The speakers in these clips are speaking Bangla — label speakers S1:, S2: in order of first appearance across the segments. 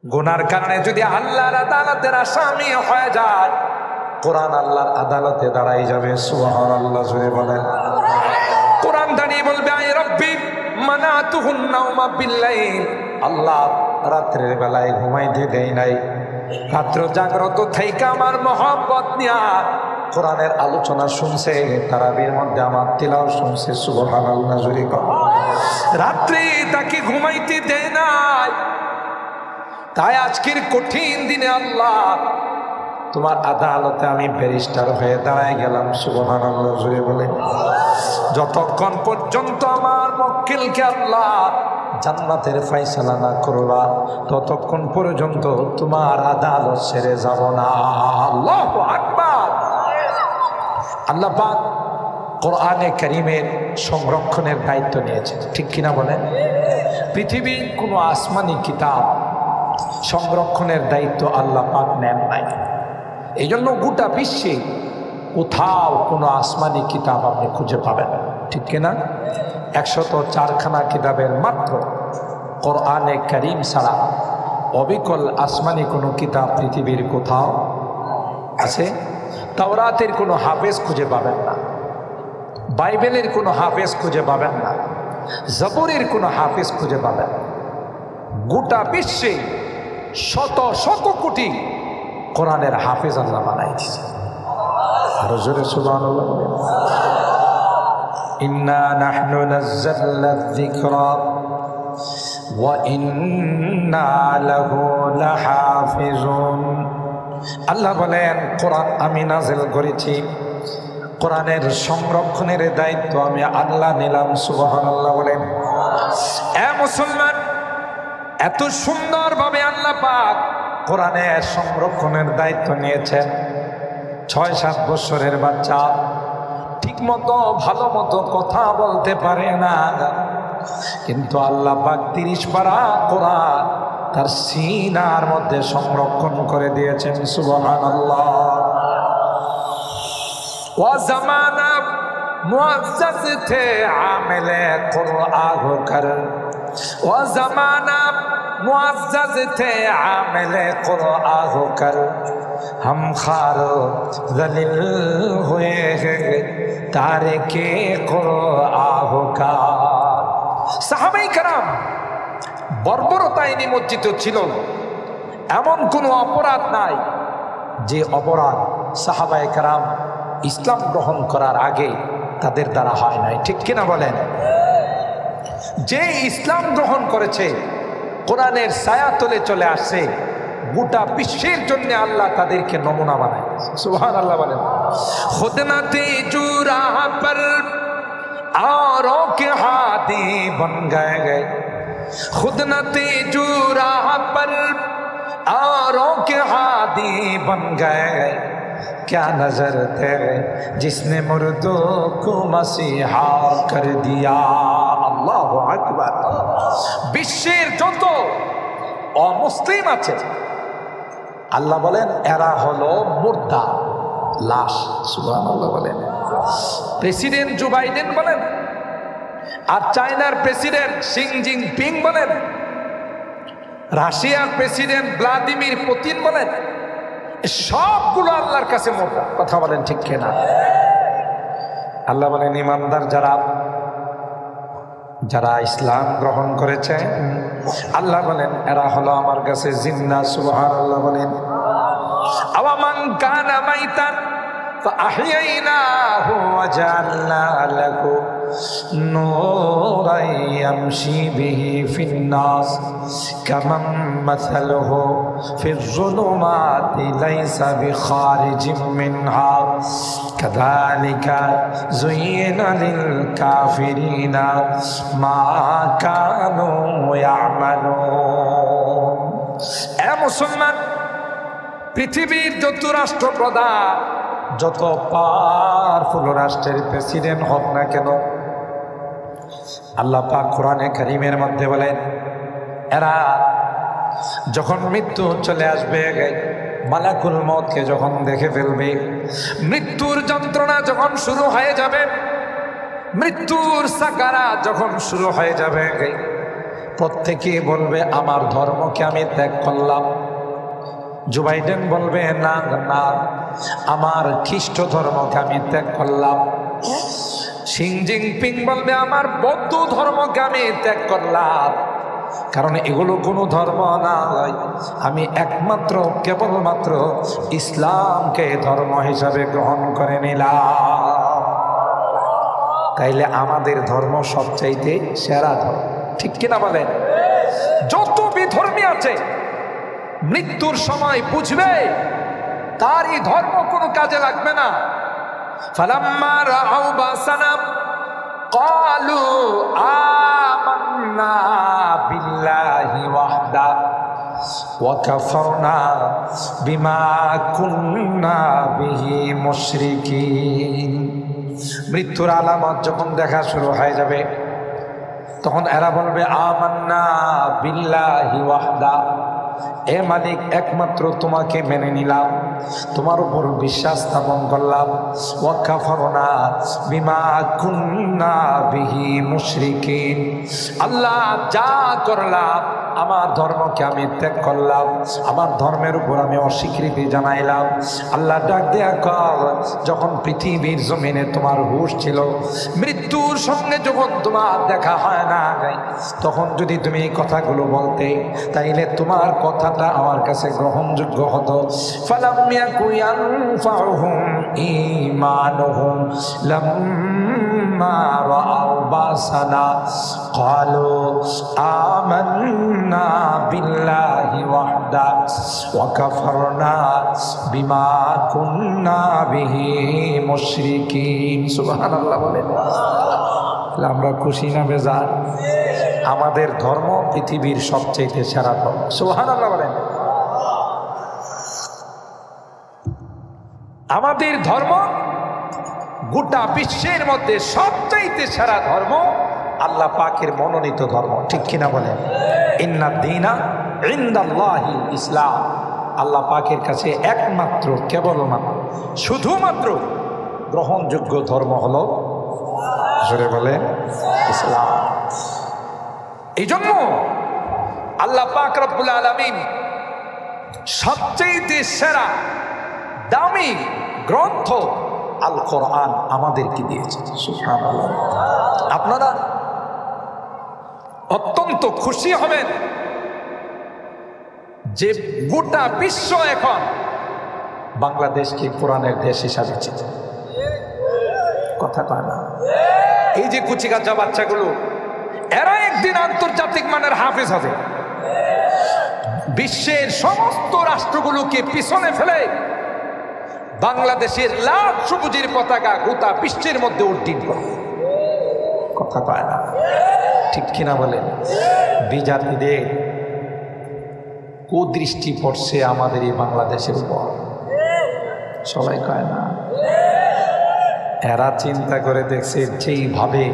S1: গুনার কারণে যদি আল্লাহর আদালতের আসামি হয়ে যায়, কোরআন আল্লাহর আদালতে দাঁড়াই যাবে। সুবহানাল্লাহ জোরে বলেন। কোরআন দাঁড়িয়ে বলবে, আই রব্বি মানাতুহুন নাওমা বিল্লাইল, আল্লাহ রাত্রের বেলায় ঘুমাইতে দেই নাই, রাত্র জাগ্রত থাইকা আমার মহব্বত নিয়া কোরআনের আলোচনা শুনছে, তারাবির মধ্যে আমার তিলাওয়াত শুনছে। সুবহানাল্লাহ জোরে বলেন। রাত্রে তাকে ঘুমাইতে দেয় নাই। তাই আজকের কঠিন দিনে আল্লাহ তোমার আদালতে আমি ব্যারিস্টার হয়ে দাঁড়ায় গেলাম। সুবহানাল্লাহ জোরে বলেন। যতক্ষণ পর্যন্ত আমার মক্কেলকে আল্লাহ জান্নাতের ফয়সালা না করবা, ততক্ষণ পর্যন্ত তোমার আদালত ছেড়ে যাব না। আল্লাহু আকবার। আল্লাহ পাক কোরআনে কারীমের সংরক্ষণের দায়িত্ব নিয়েছেন, ঠিক কিনা বলেন? পৃথিবীর কোনো আসমানি কিতাব সংরক্ষণের দায়িত্ব আল্লাহ পাক নেন নাই। এই জন্য গোটা বিশ্বে কোথাও কোনো আসমানি কিতাব আপনি খুঁজে পাবেন, ঠিক কিনা? 104খানা কিতাবের মাত্র কোরআনে কারীম ছাড়া অবিকল আসমানি কোনো কিতাব পৃথিবীর কোথাও আছে? তাওরাতের কোনো হাফেজ খুঁজে পাবেন না, বাইবেলের কোনো হাফেজ খুঁজে পাবেন না, জবুরের কোনো হাফেজ খুঁজে পাবেন না। গোটা বিশ্বে শত শত কোটি কোরআনের হাফেজ আল্লাহ বানাই দিয়েছে। আরো জোরে সুবহানাল্লাহ বলেন। ইন্না নাহনু নাযালনা যিকরা ওয়া ইন্না লাহু লাহাফিজুন। আল্লাহ বলেন, কোরআন আমি নাযিল করেছি, কোরআনের সংরক্ষণের দায়িত্ব আমি আল্লাহ নিলাম। সুবহানাল্লাহ বলেন। এ মুসলমান, এত সুন্দরভাবে আল্লাহ পাক কোরআনের সংরক্ষণের দায়িত্ব নিয়েছেন। 6-7 বছরের বাচ্চা ঠিক মতো ভালো মতো কথা বলতে পারে না, কিন্তু আল্লাহ পাক 30 পারা কোরআন তার সিনার মধ্যে সংরক্ষণ করে দিয়েছেন। সুবহানাল্লাহ। ওয়া জামানা মুআজ্জাজ থে আমেলে কুরআন হোকর, ওয়া জামানা मुअज़्ज़ज़ थे आमिले कुरआन होकर, हम खार ज़लील हुए हैं तारिके कुरआन होकर। সাহাবায়ে কেরাম বর্বরতায় নিমজ্জিত ছিল, এমন কোনো অপরাধ নাই যে অপরাধ সাহাবায়ে কেরাম ইসলাম গ্রহণ করার আগে তাদের দ্বারা হয় নাই, ঠিক কিনা বলেন? যে ইসলাম গ্রহণ করেছে, কোরআনের ছায়া তলে চলে আসছে, গোটা বিশ্বের জন্য আল্লাহ তাদেরকে নমুনা বানায়। সুবহানাল্লাহ বলেন। খুদনাতে জুরা পর औरों के हाथी बन गए, खुदनते जूरा पर औरों के हाथी बन गए, क्या नजर थे जिसने मुर्दों को मसीहा कर दिया। আল্লাহু আকবার। বিশ্বের যত অমুসলিম আছে আল্লাহ বলেন এরা হলো মুর্দা, লাশ। সুবহানাল্লাহ বলেন। প্রেসিডেন্ট জো বাইডেন বলেন, আর চায়নার প্রেসিডেন্ট শি জিনপিং বলেন, রাশিয়ার প্রেসিডেন্ট ভ্লাদিমির পুতিন বলেন, সবগুলো আল্লাহর কাছে মুর্দা। কথা বলেন ঠিক কিনা? আল্লাহ বলেন ইমানদার যারা ইসলাম গ্রহণ করেছে, আল্লাহ বলেন এরা হলো আমার কাছে জিন্দা। সুবহানাল্লাহ বলেন। আওয়ামান কানা মাইতান ফাআহইয়াইনাহু ওয়া জাআলনা লাহু নূরান ইয়ামশি বিহি ফিন নাস কামান মাসালুহু ফিজ যুলুমাতি লাইসা বিখারিজিম মিনহা কাযালিকা যুয়িনা লিল কাফিরিনা মা কানু ইয়ামালুন। এ মুসলমান, পৃথিবীর যত রাষ্ট্রপ্রধান, যত পাওয়ারফুল রাষ্ট্রের প্রেসিডেন্ট হোক না কেন, আল্লাহ পাক কোরআনে কারীমের মধ্যে বলেন এরা যখন মৃত্যু চলে আসবে, মালাকুল মউতকে যখন দেখে ফেলবে, মৃত্যুর যন্ত্রণা যখন শুরু হয়ে যাবে, মৃত্যুর সাকারাত যখন শুরু হয়ে যাবে, প্রত্যেকে বলবে আমার ধর্মকে আমি ত্যাগ করলাম। জো বাইডেন বলবে না না, আমার খ্রিস্ট ধর্মকে আমি ত্যাগ করলাম। শি জিনপিং বলবে আমার বৌদ্ধ ধর্মকে আমি ত্যাগ করলাম, কারণ এগুলো কোনো ধর্ম নয়, আমি একমাত্র কেবলমাত্র ইসলামকে ধর্ম হিসাবে গ্রহণ করে নিলাম। তাইলে আমাদের ধর্ম সবচাইতে সেরা ধর্ম, ঠিক কিনা বলেন? যত বিধর্মী আছে মৃত্যুর সময় বুঝবে তারই ধর্ম কোনো কাজে লাগবে না। ফালাম্মা রাআউ বাসানা ক্বালু আমান্না বিল্লাহি ওয়াহদা ওয়া কাফারনা বিমা কুন্না বিহি মুশরিকিন। মৃত্যুর আলামত যখন দেখা শুরু হয়ে যাবে তখন এরা বলবে আমান্না বিল্লাহি ওয়াহদা, এ মালিক একমাত্র তোমাকে মেনে নিলাম, তোমার উপর বিশ্বাস স্থাপন করলাম। ওয়া কাফারনা বিমা কুন্না বিহি মুশরিকিন, আল্লাহ যা করলাম আমার ধর্মকে আমি ত্যাগ করলাম, আমার ধর্মের উপর আমি অস্বীকৃতি জানাইলাম। আল্লাহ ডাক দেয়া কর, যখন পৃথিবীর জমিনে তোমার হুঁশ ছিল, মৃত্যুর সঙ্গে যখন তোমার দেখা হয় না, তখন যদি তুমি এই কথাগুলো বলতে, তাইলে তোমার কথাটা আমার কাছে গ্রহণযোগ্য হতো। ফালাম ইয়াকু ইয়ানফাউহুম ঈমানুহুম লাম্মা রাআউ বাসানা ক্বালু আমান্না বিল্লাহি ওয়াহদা ওয়া কাফারনা বিমা কুন্না বিহি মুশরিকিন। সুবহানাল্লাহ বলেন। আমরা খুশি না বেজার? আমাদের ধর্ম পৃথিবীর সবচেয়ে সেরা ধর্ম। সুবহানাল্লাহ বলেন। আমাদের ধর্ম গোটা বিশ্বের মধ্যে সবচেয়ে সেরা ধর্ম, আল্লাহ পাকের মনোনীত ধর্ম, ঠিক কিনা বলেন? ইন্না দীনা ইনদাল্লাহিল ইসলাম, আল্লাহ পাকের কাছে একমাত্র কেবলমাত্র শুধুমাত্র গ্রহণযোগ্য ধর্ম হলো, জোরে বলেন, ইসলাম। এই জন্য আল্লাহ পাক রব্বুল আলামিন সবচেয়ে সেরা দামি গ্রন্থ আল কোরআন আমাদেরকে দিয়েছে। সুবহানাল্লাহ। আপনারা অত্যন্ত খুশি হবেন যে গোটা বিশ্ব এখন বাংলাদেশকে কোরআনের দেশ হিসাবে চিনে। কথা কয় না? এই যে কুচিকাচা বাচ্চাগুলো, এরা একদিন আন্তর্জাতিক মানের হাফেজ হবে। বিশ্বের সমস্ত রাষ্ট্রগুলোকে পিছনে ফেলে বাংলাদেশের লাল সবুজের পতাকা গোটা বিশ্বের মধ্যে উড্ডীন করবে। কথা পায় না, ঠিক কিনা বলেন? বিজাতিদের কুদৃষ্টি পড়ছে আমাদের এই বাংলাদেশের উপর, সবাই কয় না? এরা চিন্তা করে দেখছে যেইভাবে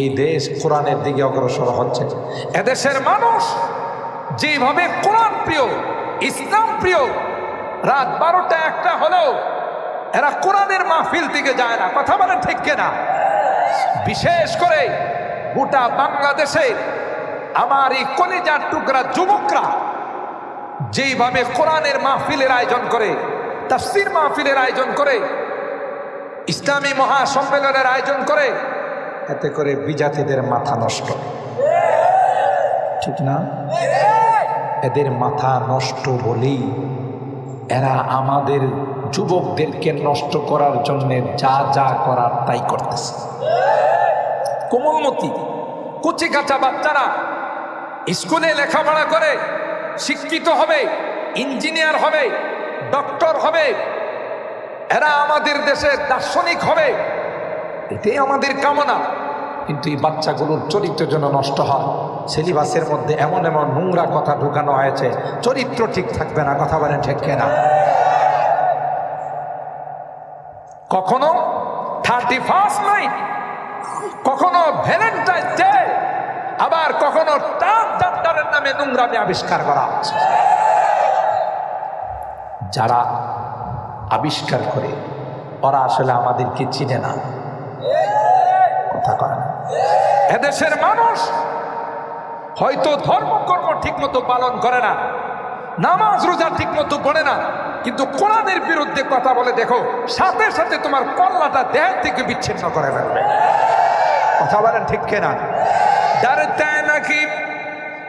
S1: এই দেশ কোরআনের দিকে অগ্রসর হচ্ছে, এদেশের মানুষ যেভাবে কোরআন প্রিয়, ইসলাম প্রিয়, রাত 12টা 1টা হলেও এরা কোরআনের মাহফিল থেকে যায় না। কথা বলেন ঠিক কিনা? বিশেষ করে গোটা বাংলাদেশে আমার এই কলিজার টুকরা যুবকরা যেইভাবে কোরআনের মাহফিলের আয়োজন করে, তাফসীর মাহফিলের আয়োজন করে, ইসলামী মহাসম্মেলনের আয়োজন করে, এতে করে বিজাতিদের মাথা নষ্ট, ঠিক না? এদের মাথা নষ্ট বলেই এরা আমাদের যুবকদেরকে নষ্ট করার জন্য যা যা করার তাই করতেছে। কোমলমতি কুচি কাঁচা বাচ্চারা স্কুলে লেখাপড়া করে শিক্ষিত হবে, ইঞ্জিনিয়ার হবে, ডক্টর হবে, এরা আমাদের দেশের দার্শনিক হবে, এটাই আমাদের কামনা। কিন্তু এই বাচ্চাগুলোর চরিত্র যেন নষ্ট হয়। সিলেবাসের মধ্যে এমন এমন নোংরা কথা ঢুকানো হয়েছে, চরিত্র ঠিক থাকবে না। কথা বলেন ঠিক কিনা? কখনো 31st নাইট, কখনো ভ্যালেন্টাইন ডে, আবার কখনো ট্রান্সজেন্ডারের নামে নোংরামি আবিষ্কার করা হচ্ছে। যারা আবিষ্কার করে ওরা আসলে আমাদেরকে চিনে না। কথা কয় না? এদেশের মানুষ হয়তো ধর্মকর্ম ঠিক মতো পালন করে না, নামাজ রোজা ঠিক মতো পড়ে না, কিন্তু কোরআনের বিরুদ্ধে কথা বলে দেখো, সাথে সাথে তোমার কল্লাটা দেহ থেকে বিচ্ছিন্ন করে ফেলবে। কথা বলেন ঠিক কিনা? डरते हैं ना कि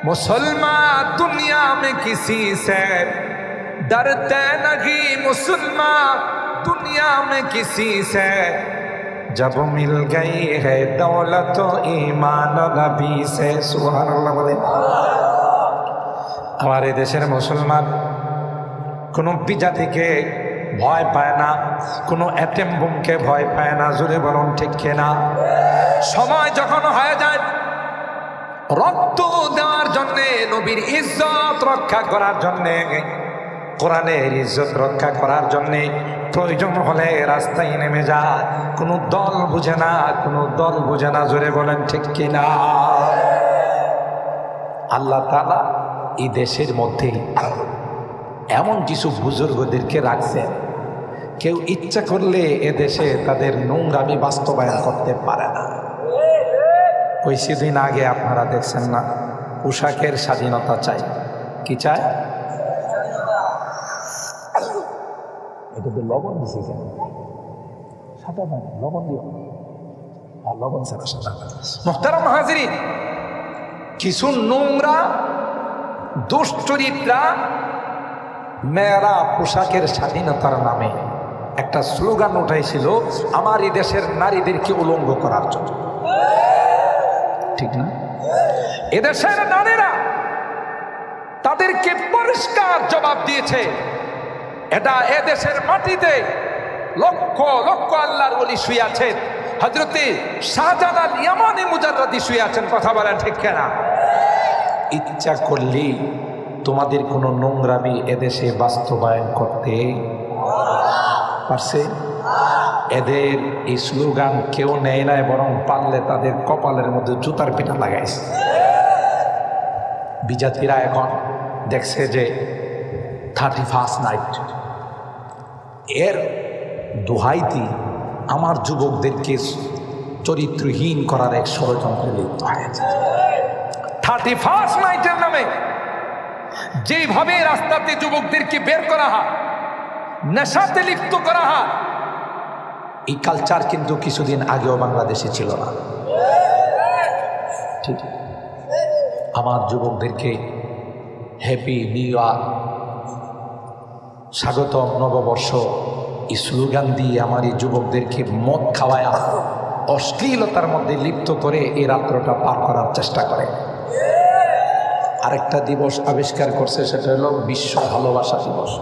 S1: मुसलमान दुनिया में किसी से, डरते हैं ना कि मुसलमान दुनिया में किसी से, जब मिल गई है दौलत ईमान नबी से। सुभान अल्लाह बोले। हमारे देशेर मुसलमान কোনো বিজাতিকে ভয় পায় না, কোনো অ্যাটম বোমকে ভয় পায় না। জোরে বলুন ঠিক কিনা? সময় যখন হয়ে যায় রক্ত দেওয়ার জন্যে, নবীর ইজ্জত রক্ষা করার জন্যে, কোরআনের ইজ্জত রক্ষা করার জন্যে প্রয়োজন হলে রাস্তায় নেমে যায়। কোনো দল বুঝে না, কোনো দল বুঝে না। জোরে বলেন ঠিক কিনা? আল্লাহ তাআলা এই দেশের মধ্যেই এমন কিছু বুজুর্গদেরকে রাখছেন, কেউ ইচ্ছা করলে এদেশে তাদের নোংরামি বাস্তবায়ন করতে পারে না। কিছুদিন আগে আপনারা দেখছেন না, পোশাকের স্বাধীনতা চাই। কি চায়? এটাতে লবণ দিছে কেন? সাদা পানি লবণ দিও, আর লবণ ছাড়া সাদা। মুহতারাম হাজিরিন, কিছু নোংরা দুশ্চরিত্রা মেয়েরা পোশাকের স্বাধীনতার নামে একটা স্লোগান উঠাইছিল আমার এই দেশের নারীদেরকে উলঙ্গ করার জন্য। ঠিক না? এদেশের নারীরা তাদেরকে পরিষ্কার জবাব দিয়েছে। এটা এদেশের মাটিতে লক্ষ লক্ষ আল্লাহর ওলি শুয়ে আছেন। হযরতে শাহজালাল আল ইয়ামানি মুজাদ্দিদি শুয়ে আছেন। কথা বলেন ঠিক কিনা? ইচ্ছা করলেই তোমাদের কোনো নোংরামি এদেশে বাস্তবায়ন করতে পারছে? এদের এই স্লোগান কেউ নেয় নাই, বরং পারলে তাদের কপালের মধ্যে জুতার পিটা লাগাইছে। বিজাতিরা এখন দেখছে যে 31st নাইট এর দোহাইতি আমার যুবকদেরকে চরিত্রহীন করার এক ষড়যন্ত্রে লিপ্ত হয়েছে। 31st নাইটের নামে যেভাবে রাস্তাতে যুবকদেরকে বের করা হয়, নেশাতে লিপ্ত করা হয়, এই কালচার কিন্তু কিছুদিন আগেও বাংলাদেশে ছিল না। ঠিক, আমার যুবকদেরকে হ্যাপি নিউ ইয়ার, স্বাগতম নববর্ষ এই স্লোগান দিয়ে আমার এই যুবকদেরকে মদ খাওয়ায় অশ্লীলতার মধ্যে লিপ্ত করে এই রাত্রটা পার করার চেষ্টা করে। আরেকটা দিবস আবিষ্কার করছে, সেটা হলো বিশ্ব ভালোবাসা দিবস।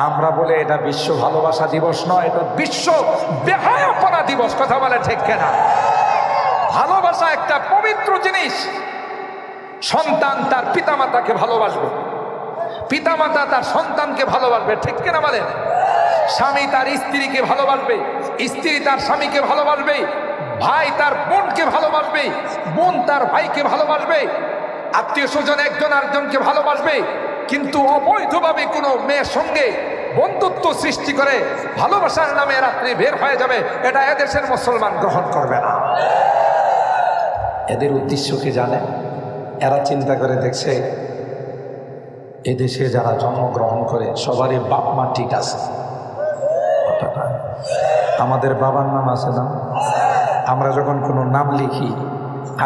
S1: আমরা বলে এটা বিশ্ব ভালোবাসা দিবস নয়, এটা বিশ্ব বেহায়াপনা দিবস। কথা বলে ঠিক কিনা? ভালোবাসা একটা পবিত্র জিনিস। সন্তান তার পিতামাতাকে ভালোবাসবে, পিতামাতা তার সন্তানকে ভালোবাসবে, ঠিক কিনা বলেন? স্বামী তার স্ত্রীকে ভালোবাসবে, স্ত্রী তার স্বামীকে ভালোবাসবে, ভাই তার বোনকে ভালোবাসবে, বোন তার ভাইকে ভালোবাসবে, আত্মীয় স্বজন একজন আরেকজনকে ভালোবাসবে। কিন্তু অবৈধভাবে কোনো মেয়ের সঙ্গে বন্ধুত্ব সৃষ্টি করে ভালোবাসার নামে রাত্রি বের হয়ে যাবে, এটা এদেশের মুসলমান গ্রহণ করবে না। এদের উদ্দেশ্য কি জানে? এরা চিন্তা করে দেখছে এদেশে যারা জন্মগ্রহণ করে সবারই বাপ মা ঠিক আছে। আমাদের বাবার নাম আছে না? আমরা যখন কোনো নাম লিখি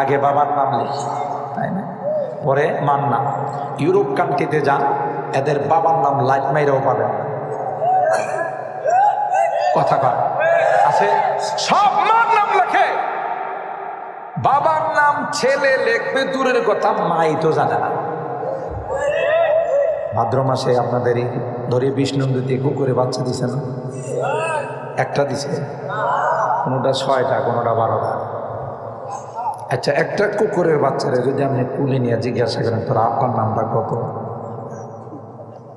S1: আগে বাবার নাম লিখি, তাই না? পরে মার নাম। ইউরোপ কান্ট্রিতে যান, এদের বাবার নাম লাইট মাইরাও পাবেন না। কথা কয় আছে, সব মার নাম লেখে, বাবার নাম ছেলে লিখবে দূরের কথা, মাই তো জানে না। ভাদ্র মাসে আপনাদের এই ধরে 20 নন্দীতে কুকুরে বাচ্চা দিছে না? একটা দিছে, কোনোটা 6টা, কোনোটা 12টা। আচ্ছা, একটা কুকুরের বাচ্চারে যদি আপনি কুলে নিয়ে জিজ্ঞাসা করেন তোর আপনার নামটা কত,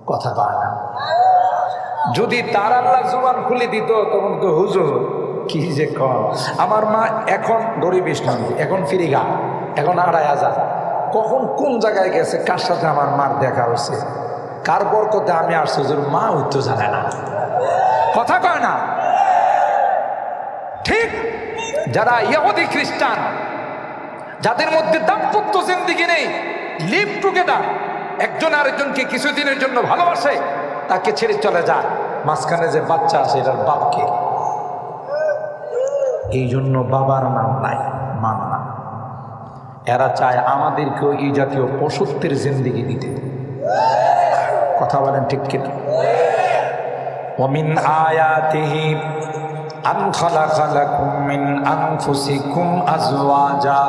S1: কথা পায় না। যদি তার আল্লাহ জুবান খুলে দিত তখন তো হুজুর কি যে কম। আমার মা এখন ধরে 20 নন্দী, এখন ফিরিগা, এখন 2500, কখন কোন জায়গায় গেছে, কার সাথে আমার মার দেখা হয়েছে, কার বরকতে আমি আসছি, হুজুর মা ওই তো জানে না। কথা কয় না? ঠিক, যারা ইহুদি খ্রিস্টান যাদের মধ্যে দাম্পত্য জিন্দেগি নেই, লিভ টুগেদার, একজন আরেকজনকে কিছুদিনের জন্য ভালোবাসে, তাকে ছেড়ে চলে যায়, মাঝখানে যে বাচ্চা আছে এটার বাপকে। এই জন্য বাবার নাম নাই, মার নাম। এরা চায় আমাদেরকেও এই জাতীয় পশুত্বের জিন্দেগি দিতে। কথা বলেন ঠিক কিনা? ওমিন আয়াতিহি আন খালাকা লাকুম মিন আনফুসিকুম আজওয়াজা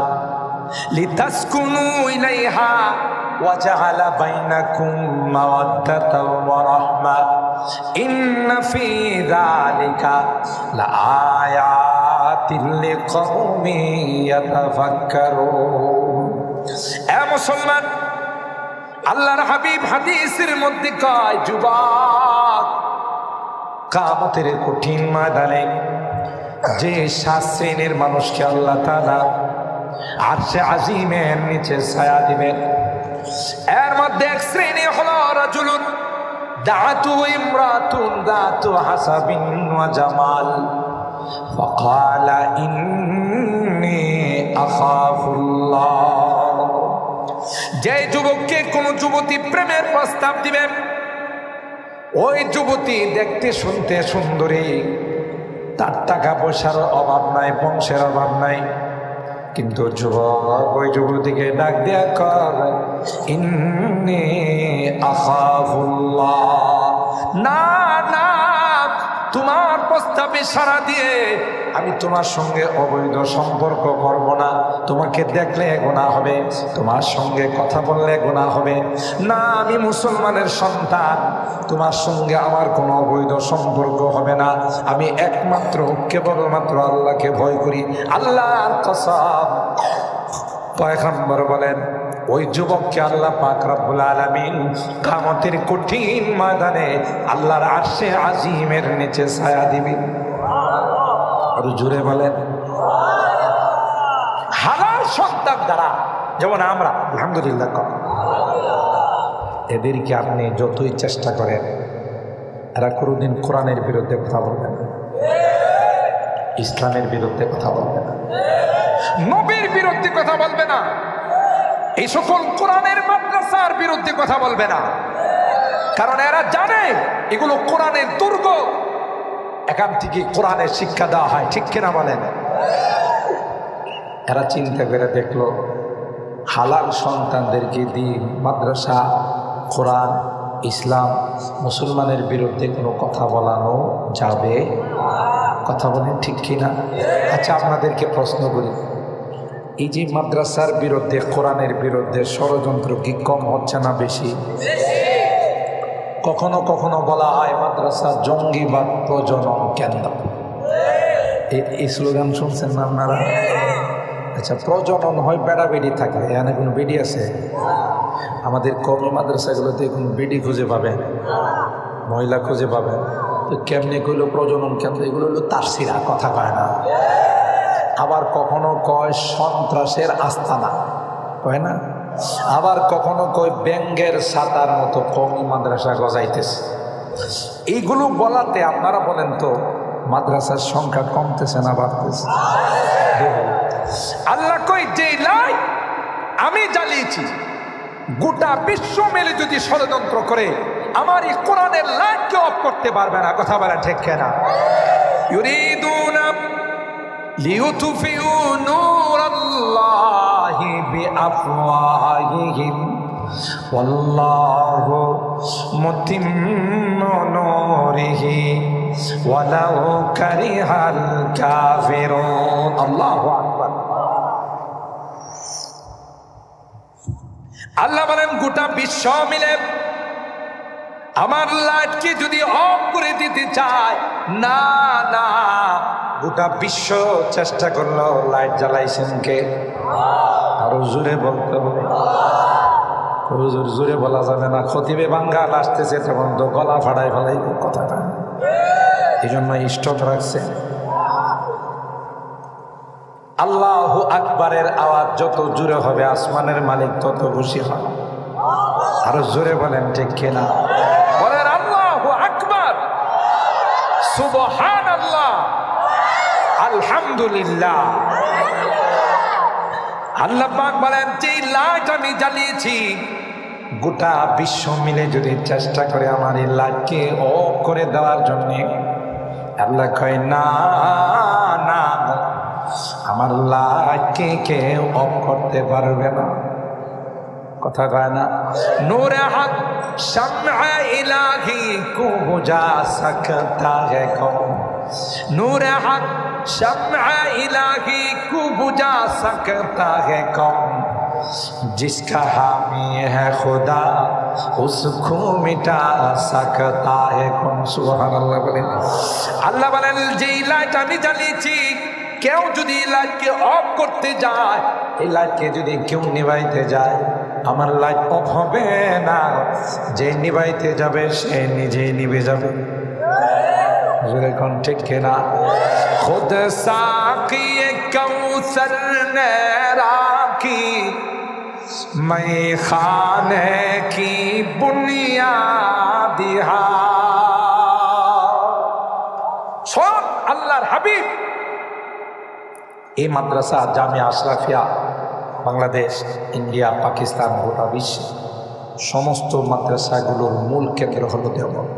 S1: লিতাসকুনু ইলাইহা ওয়া জাআলা বাইনাকুম মাওয়াদ্দাতাও ওয়া রাহমা ইন্না ফী যালিকা লাআয়াতিন লিকওমিন ইয়াতাফাক্কারুন। এ মুসলমান, আল্লাহর হাবিব হাদিসের মধ্যে কয়, যুবক, কিয়ামতের কঠিন ময়দানে যে 7 শ্রেণীর মানুষকে আল্লাহ তাআলা আরশে আজিমের নিচে ছায়া দিবেন, এর মধ্যে এক শ্রেণী হলো রাজুলুন দাআতু ইমরাতুন দাআতু হাসাবিন ওয়া জামাল ফাকালা ইন্নী আখাফুল্লাহ। যে যুবককে কোন যুবতী প্রেমের প্রস্তাব দিবেন, ওই যুবতী দেখতে শুনতে সুন্দরী, তার টাকা পয়সার অভাব নাই, বংশের অভাব নাই, কিন্তু যুবক ওই যুবতীকে ডাক দিয়া কর, ইন্নী আখাফুল্লাহ, না না, তোমার প্রস্তাবে সাড়া দিয়ে আমি তোমার সঙ্গে অবৈধ সম্পর্ক করব না, তোমাকে দেখলে গুনাহ হবে, তোমার সঙ্গে কথা বললে গুনাহ হবে না, আমি মুসলমানের সন্তান, তোমার সঙ্গে আমার কোনো অবৈধ সম্পর্ক হবে না, আমি একমাত্র কেবলমাত্র আল্লাহকে ভয় করি। আল্লাহর কসম, পয়গম্বর বলেন, ওই যুবককে আল্লাহ পাক রব্বুল আলামিন কিয়ামতের কঠিন ময়দানে আল্লাহর আরশে আজিমের নিচে ছায়া দিবেন। আর জোরে বলেন, হালাল সন্তান দ্বারা, যেমন আমরা আলহামদুলিল্লাহ, এদেরকে আপনি যতই চেষ্টা করেন, এরা কোনোদিন কোরআনের বিরুদ্ধে কথা বলবে না, ইসলামের বিরুদ্ধে কথা বলবে না, নবীর বিরুদ্ধে কথা বলবে না, এই সকল কোরআনের মাদ্রাসার বিরুদ্ধে কথা বলবে না, কারণ এরা জানে এগুলো কোরআনের দুর্গ, এখান থেকে কোরআনের শিক্ষা দেওয়া হয়, ঠিক কিনা বলেন? এরা চিন্তা করে দেখলো, হালাল সন্তানদেরকে দিয়ে মাদ্রাসা, কোরআন, ইসলাম, মুসলমানের বিরুদ্ধে কোনো কথা বলানো যাবে? কথা বলেন ঠিক কিনা? আচ্ছা, আপনাদেরকে প্রশ্ন করি, এই যে মাদ্রাসার বিরুদ্ধে, কোরআনের বিরুদ্ধে ষড়যন্ত্র কি কম হচ্ছে না বেশি? কখনো কখনো বলা হয় মাদ্রাসা জঙ্গিবাদ প্রজনন কেন্দ্র, এই স্লোগান শুনছেন না আপনারা? আচ্ছা, প্রজনন হয় বেড়া বেডি থাকে, এখানে কোনো বেডি আছে? আমাদের কওমি মাদ্রাসাগুলোতে কোনো বেডি খুঁজে পাবেন, মহিলা খুঁজে পাবেন, তো কেমনে কইল প্রজনন কেন্দ্র? এগুলো হলো তাফসিরা, কথা কয় না। আবার কখনো কয় সন্ত্রাসের আস্তানা, কয় না? আবার কখনো কয় ব্যাঙ্গের ছাতার মতো কওমি মাদ্রাসা গজাইতেছে। এইগুলো বলাতে আপনারা বলেন তো, মাদ্রাসার সংখ্যা কমতেছে না বাড়তেছে? আল্লাহ কই, যে লাই আমি জ্বালিয়েছি, গোটা বিশ্ব মিলে যদি ষড়যন্ত্র করে আমার এই কোরআনের লাইটকে অফ করতে পারবে না। কথা বলেন ঠিক কিনা? ইউরিদুনা লিইউতফিউ নূরাল্লাহি বিআফওয়াহিহিম ওয়াল্লাহু মুতিম্মু নূরিহি ওয়ালাউ কারিহাল কাফিরুন। আল্লাহু আকবার। আল্লাহ বলেন, গোটা বিশ্ব মিলে আমার লাইটকে যদি অফ করে দিতে চায়, না না, গোটা বিশ্ব চেষ্টা করলো, লাইট জ্বালাইছেন কে? আরো জোরে বলতে হবে। হুজুর, জোরে বলা যাবে না, খতিবে বাঙ্গাল আসতেছে, তখন তো গলা ফাড়াই ফেলাই কথাটা, এই জন্য স্টপ রাখছে। আল্লাহু আকবারের আওয়াজ যত জোরে হবে, আসমানের মালিক তত খুশি হয়। আরো জোরে বলেন ঠিক কিনা? বলেন আল্লাহু আকবার, সুবহানাল্লাহ, আলহামদুলিল্লাহ। আল্লাহ পাক বলেন যে লাইট আমি জ্বালিয়েছি গোটা বিশ্ব মিলে যদি চেষ্টা করে আমার এই লাইটকে অফ করে দেওয়ার জন্য, আল্লাহ কয় না না, আমার লাইটকে কেউ অফ করতে পারবে না। কথা কয় না, নূরে হক শামআ ইলাহি কো বুঝা সকতা है कौन, नूरे हक शम्अ इलाही को बुझा सकता है कौन, जिसका हामी है खुदा उसको मिटा सकता है कौन। सुबहानाल्लाह বলেন। আল্লাহ বলেন যে লাইট আমি জ্বালিয়েছি কেউ যদি লাইটকে অফ করতে যায়, এই লাইটকে যদি কেউ নিভাইতে যায়, আমার লাইট অফ হবে না, যে নিভাইতে যাবে সে নিজেই নিভে যাবে। ঠিক কিনা? खुद साकी कौसर ने राखी मैं खाने की बुनियाद সব আল্লাহর হাবিব। এই মাদ্রাসা জামিয়া আশরাফিয়া বাংলাদেশ, ইন্ডিয়া, পাকিস্তান, গোটা বিশ্বে সমস্ত মাদ্রাসাগুলোর মূল কেন্দ্র হলো দেওবন্দ।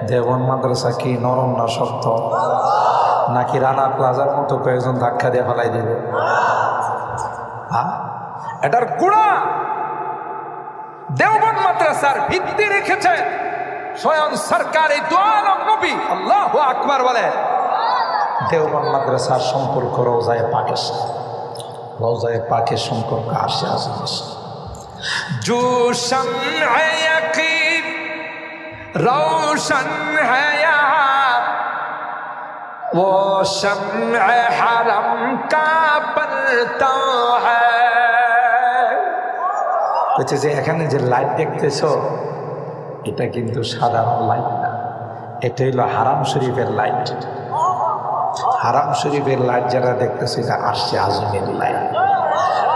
S1: দেওবন্দ মাদ্রাসা কি নরম না শক্ত, নাকি রানা প্লাজার মতো কয়েকজন ধাক্কা দিয়ে ফেলাই দেবে? এটার গুড়া দেওবন্দ মাদ্রাসার ভিত্তি রেখেছে স্বয়ং সরকারি দু আলম নবী। আল্লাহু আকবার বলে। দেওবন্দ মাদ্রাসার সম্পর্ক রওজায়ে পাকের সাথে, রওজায়ে পাকের সম্পর্ক আসে আসে। जो शम्अ यकीन रोशन है यहाँ, वो शम्अ हरम का बरता है। বলছে যে এখানে যে লাইট দেখতেছো এটা কিন্তু সাধারণ লাইট না, এটা হলো হারাম শরীফের লাইট। হারাম শরীফের লাইট যারা দেখতেছে এটা আসছে আজমের লাইট।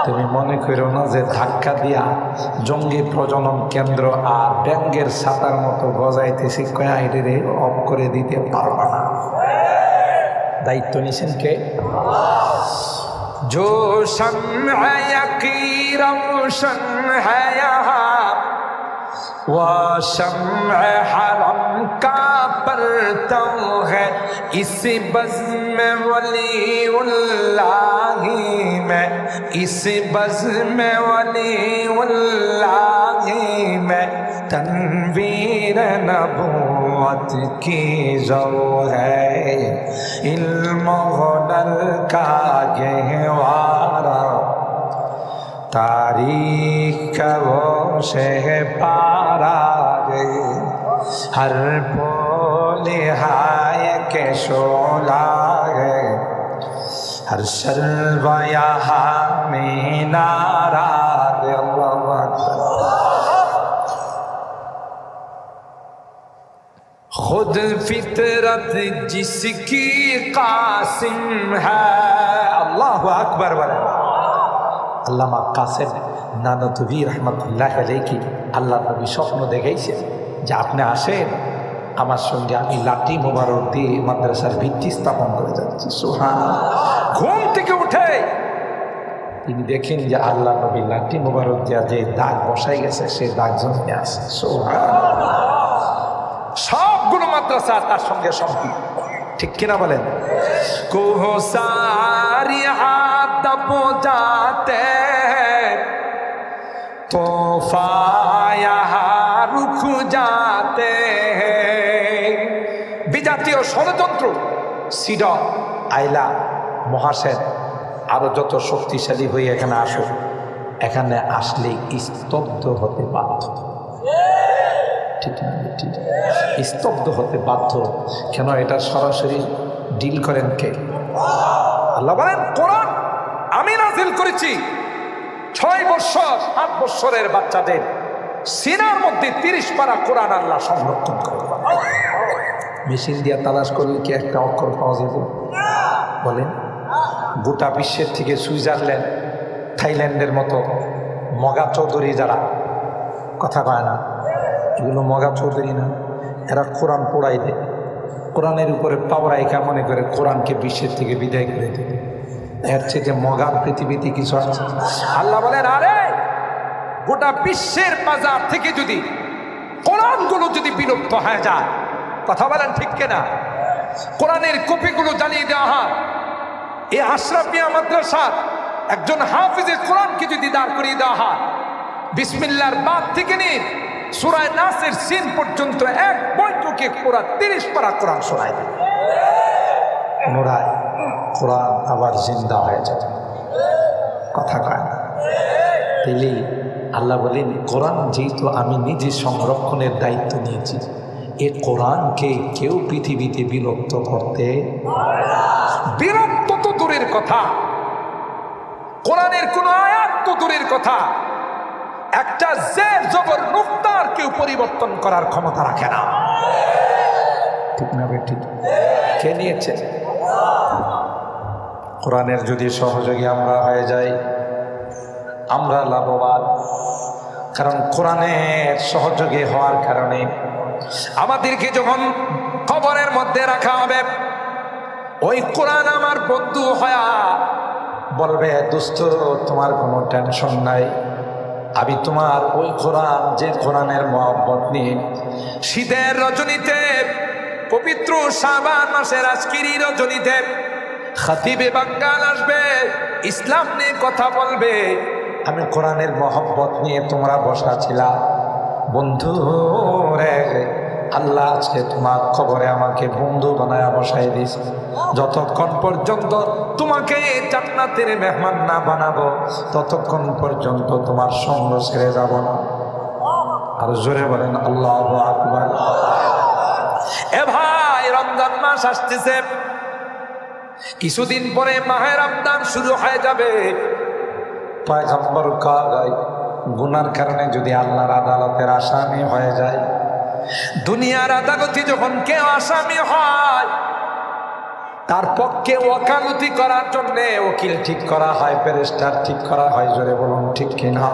S1: তুমি মনে করো না যে ধাক্কা দিয়া জঙ্গি প্রজনন কেন্দ্র আর ব্যাঙ্গের ছাতার মতো গজাইতেছি কয়াইরে অফ করে দিতে পারবা না। দায়িত্ব নিছেন কে? जो शम्अ यकीन रोशन है यहाँ, वो शम्अ हरम का परतव है, इस बज़्म वलीउल्लाही में, इस बज़्म वलीउल्लाही में तनवीर नबूवत की जो है, इल्म हुनर का गहवारा, तारीख का वो शह पारा है, हर बोले हाय के शोला है, हर शर्वा यहाँ में नारा है। अल्लाहु अकबर। खुद फितरत जिसकी कासिम है। अल्लाहु अकबर बोले। আল্লামা কাসেম নানতুবি রহমতুল্লাহ আলাইহি আল্লাহ নবী স্বপ্ন দেখাইছেন যে আপনি আসেন আমার সঙ্গে, আমি লাঠি মোবারক দিয়ে মাদ্রাসার ভিত্তি স্থাপন করে যাচ্ছি। সুবহানাল্লাহ। ঘুম থেকে উঠে তিনি দেখেন যে আল্লাহ নবী লাঠি মোবারক দিয়া যে দাগ বসাই গেছে সে দাগ জমে আছে। সুবহানাল্লাহ। সবগুলো মাদ্রাসা তার সঙ্গে সম্পৃক্ত, ঠিক কিনা বলেন? কোহসারি আদব যাতে তোফায়া রুখ যাতে। বিজাতীয় ষড়যন্ত্র সিডা, আইলা, মহাসেন আরো যত শক্তিশালী হয়ে এখানে আসো, এখানে আসলে স্তব্ধ হতে বাধ্য। ঠিক, স্তব্ধ হতে বাধ্য। কেন? এটা সরাসরি ডিল করেন কে? আল্লাহ বলেন কোরআন আমি নাযিল করেছি 6 বছর 7 বছরের বাচ্চাদের সিনার মধ্যে 30 পারা কোরআন আল্লাহ সংরক্ষণ করে। মেশিন দিয়ে তালাশ করলে কি একটা অক্ষর পাওয়া যাবে? বলেন। গোটা বিশ্বের থেকে সুইজারল্যান্ড, থাইল্যান্ডের মতো মগা চৌধুরী যারা কথা কয় না, এগুলো মগা চৌধুরী না, এরা কোরআন পড়াই দেয়, কোরআনের উপরে পাওয়ারাইকা মনে করে কোরআনকে বিশ্বের থেকে বিদায় করে দেবে। এর চেয়ে মগার পৃথিবীতে কিছু আছে? আল্লাহ বলেন, আরে গোটা বিশ্বের বাজার থেকে যদি কোরআনগুলো যদি বিলুপ্ত হয়ে যায়, কথা বলেন ঠিক কিনা, কোরআনের কপিগুলো জ্বালিয়ে দেওয়া হয়, এই আশরাফ মিয়া মাদ্রাসার একজন হাফিজে কোরআনকে যদি দাঁড় করিয়ে দেওয়া হয়, বিসমিল্লাহর বাদ থেকে নিয়ে সূরা নাসের সিন পর্যন্ত এক বৈঠকে পুরা 30 পারা কোরআন শোনায় দেবে, পুনরায় কোরআন আবার জিন্দা হয়ে যাবে। কথা কয় না? তাইলে আল্লাহ বলেন, কোরআন যেহেতু আমি নিজে সংরক্ষণের দায়িত্ব নিয়েছি, এ কোরআনকে কেউ পৃথিবীতে বিলুপ্ত করতে, বিলুপ্ত তো দূরের কথা, কোরআনের কোন আয়াত তো দূরের কথা, একটা জের জবর নুক্তার কেউ পরিবর্তন করার ক্ষমতা রাখে না। ঠিক না বে ঠিক? কে নিয়েছে? কোরআনের যদি সহযোগী আমরা হয়ে যাই, আমরা লাভবান। কারণ কোরআনের সহযোগী হওয়ার কারণে আমাদেরকে যখন কবরের মধ্যে রাখা হবে, ওই কোরআন আমার বন্ধু হয়া বলবে, দোস্ত তোমার কোনো টেনশন নাই, আমি তোমার ওই কোরআন, যে কোরআনের মহব্বত নিয়ে শীতের রজনীতে, পবিত্র শাবান মাসের আজকের রজনীতে খতিবে বাঙ্গাল আসবে, ইসলাম নিয়ে কথা বলবে, আমি কোরআনের মহব্বত নিয়ে তোমরা বসা ছিলা, বন্ধু রে, আল্লাহ আজকে তোমার খবরে আমাকে বন্ধু বানায়া বসাই দিয়েছে। যতক্ষণ পর্যন্ত তোমাকে জান্নাতের মেহমান না বানাবো, ততক্ষণ পর্যন্ত তোমার সঙ্গ ছেড়ে যাব না। আর জোরে বলেন আল্লাহু আকবার। এ ভাই, রমজান মাস আসতেছে, কিছুদিন পরে মাহে রমজান শুরু হয়ে যাবে। পয়গম্বর কয়, গুনার কারণে যদি আল্লাহর আদালতের আসামি হয়ে যায়, দুনিয়ার আদালতে যখন কেউ আসামি হয়, তার পক্ষে ওকালতি করার জন্য উকিল ঠিক করা হয়, ব্যারিস্টার ঠিক করা হয়। জোরে বলুন ঠিক কিনা?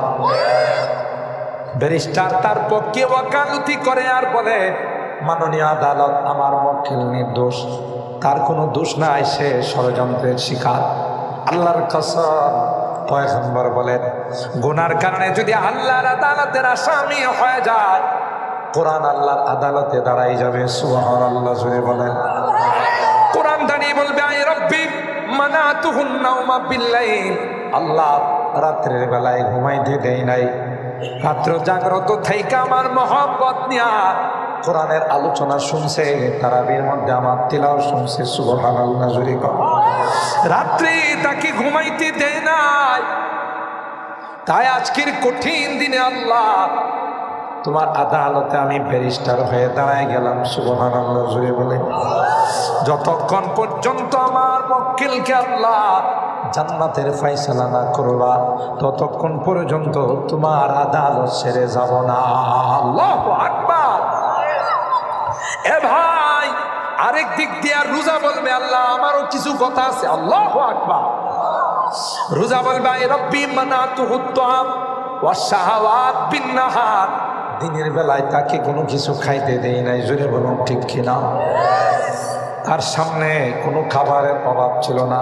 S1: ব্যারিস্টার তার পক্ষে ওকালতি করে আর বলে, মাননীয় আদালত, আমার মক্কেল নির্দোষ, তার কোনো দোষ নাই, সে ষড়যন্ত্রের শিকার। আল্লাহর কসম, পয়গম্বর বলেন, গুনার কারণে যদি আল্লাহর আদালতের আসামি হয়ে যায়, কোরআন আল্লাহর আদালতে দাঁড়াই যাবে। সুবহানাল্লাহ, জোরে বলেন। কোরআন দাঁড়িয়ে বলবে, আই রব্বি মানাতুহুন নাওমা বিল্লাইল, আল্লাহ রাত্রের বেলায় ঘুমাইতে দেই নাই, রাত্র জাগ্রত থাইকা আমার মহব্বত নিয়া কোরআনের আলোচনা শুনছে, তারাবির মধ্যে আমার তিলাওয়াত শুনছে। সুবহানাল্লাহ, জোরে বলেন। রাত্রে তাকে ঘুমাইতে দেয় নাই, তাই আজকের কঠিন দিনে আল্লাহ তোমার আদালতে আমি ব্যারিস্টার হয়ে দাঁড়ায় গেলাম। সুবহানাল্লাহ, জোরে বলে। যতক্ষণ পর্যন্ত আমার মক্কেলকে আল্লাহ জান্নাতের ফয়সালা না করবা, ততক্ষণ পর্যন্ত তোমার আদালত ছেড়ে যাব না। আল্লাহু আকবার। এ ভাই, আরেক দিক দিয়ে রোজা বলবে, আল্লাহ আমারও কিছু কথা আছে। আল্লাহু আকবার। রোজা বলবে, আই রব্বি মানাতুহুত তাআম ওয়াস শাহাওয়াত বিন নাহার, দিনের বেলায় তাকে কোনো কিছু খাইতে দেই নাই। জোরে বলুন ঠিক কিনা? তার সামনে কোনো খাবারের অভাব ছিল না,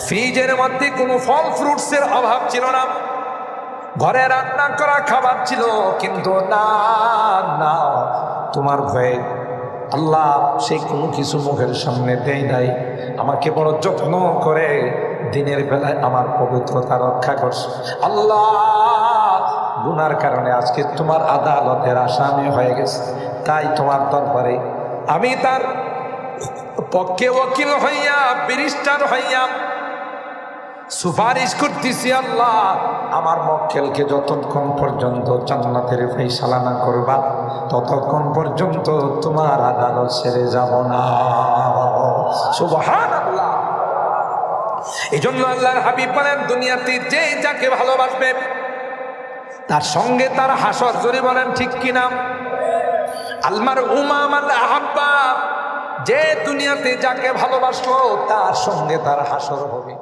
S1: ফ্রিজের মধ্যে কোনো ফল ফ্রুটসের অভাব ছিল না, ঘরে রান্না করা খাবার ছিল, কিন্তু না না, তোমার ভয়ে আল্লাহ সেই কোনো কিছু মুখের সামনে দেয় নাই, আমাকে বড় যত্ন করে দিনের বেলায় আমার পবিত্রতা রক্ষা করছে। আল্লাহ গুনার কারণে আজকে তোমার আদালতের আসামি হয়ে গেছে, তাই তোমার দরবারে আমি তার পক্ষে ওকিল হইয়া, ব্যারিস্টার হইয়া সুপারিশ করতেছি। আল্লাহ আমার মক্কেলকে যতক্ষণ পর্যন্ত জান্নাতের ফয়সালা না করবা, ততক্ষণ পর্যন্ত তোমার আদালত ছেড়ে যাব না। সুবহানাল্লাহ। এই জন্য আল্লাহর হাবিব বলেন, দুনিয়াতে যে যাকে ভালোবাসবে তার সঙ্গে তার হাসর। জোরে বলেন ঠিক কিনা? আলমার উমামান আহাব্বা, যে দুনিয়াতে যাকে ভালোবাসলো তার সঙ্গে তার হাসর হবে।